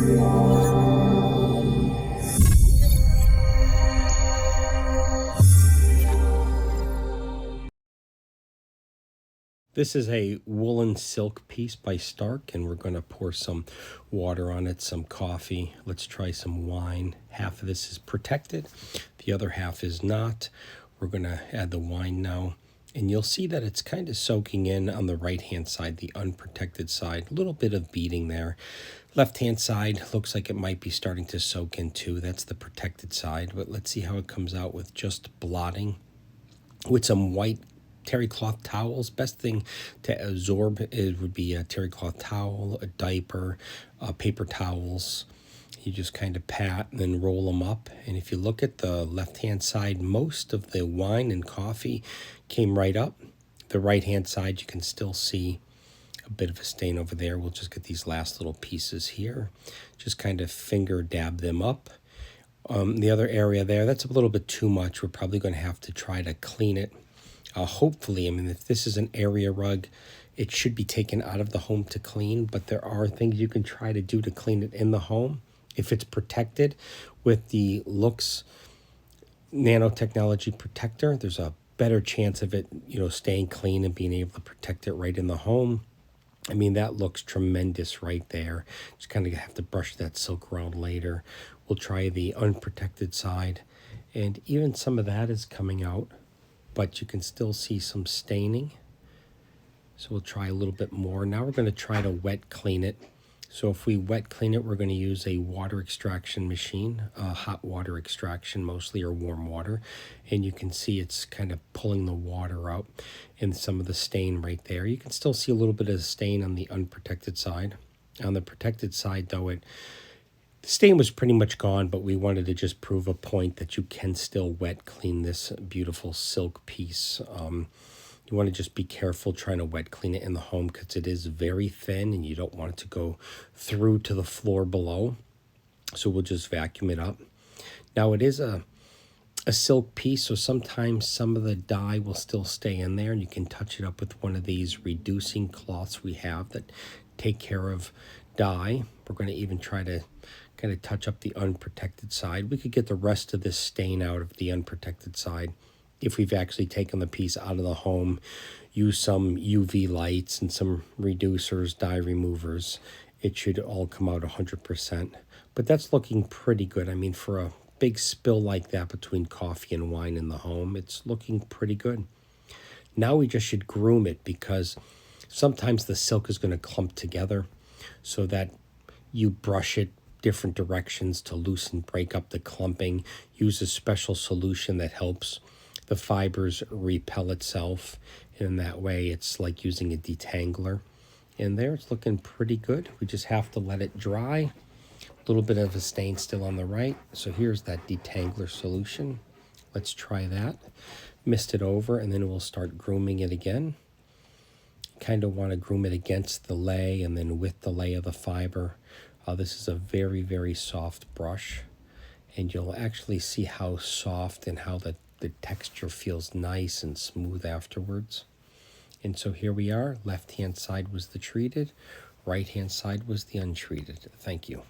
This is a woolen silk piece by Stark, and we're going to pour some water on it, some coffee. Let's try some wine. Half of this is protected, the other half is not. We're going to add the wine now, and you'll see that it's kind of soaking in on the right-hand side, the unprotected side. A little bit of beading there. Left-hand side looks like it might be starting to soak in too. That's the protected side, but let's see how it comes out with just blotting with some white terry cloth towels. Best thing to absorb would be a terry cloth towel, a diaper, paper towels. You just kind of pat and then roll them up. And if you look at the left-hand side, most of the wine and coffee came right up. The right-hand side, you can still see a bit of a stain over there. We'll just get these last little pieces here. Just kind of finger dab them up. The other area there, that's a little bit too much. We're probably going to have to try to clean it. Hopefully, I mean, if this is an area rug, it should be taken out of the home to clean, but there are things you can try to do to clean it in the home. If it's protected with the Lux nanotechnology protector, there's a better chance of it, staying clean and being able to protect it right in the home. I mean, that looks tremendous right there. Just kind of have to brush that silk around later. We'll try the unprotected side, and even some of that is coming out, but you can still see some staining. So we'll try a little bit more. Now we're going to try to wet clean it. So if we wet clean it, we're going to use a water extraction machine, hot water extraction mostly, or warm water. And you can see it's kind of pulling the water out and some of the stain right there. You can still see a little bit of stain on the unprotected side. On the protected side, though, the stain was pretty much gone, but we wanted to just prove a point that you can still wet clean this beautiful silk piece. You want to just be careful trying to wet clean it in the home because it is very thin and you don't want it to go through to the floor below. So we'll just vacuum it up. Now it is a silk piece, so sometimes some of the dye will still stay in there, and you can touch it up with one of these reducing cloths we have that take care of dye. We're going to even try to kind of touch up the unprotected side. We could get the rest of this stain out of the unprotected side if we've actually taken the piece out of the home, use some UV lights and some reducers, dye removers. It should all come out 100%. But that's looking pretty good. I mean, for a big spill like that between coffee and wine in the home, it's looking pretty good. Now we just should groom it, because sometimes the silk is going to clump together, so that you brush it different directions to loosen, break up the clumping. Use a special solution that helps the fibers repel itself, and in that way it's like using a detangler. And there, it's looking pretty good. We just have to let it dry. A little bit of a stain still on the right, so here's that detangler solution. Let's try that. Mist it over, and then we'll start grooming it again. Kind of want to groom it against the lay and then with the lay of the fiber. This is a very, very soft brush, and you'll actually see how soft and how the texture feels nice and smooth afterwards. And so here we are. Left-hand side was the treated, right-hand side was the untreated. Thank you.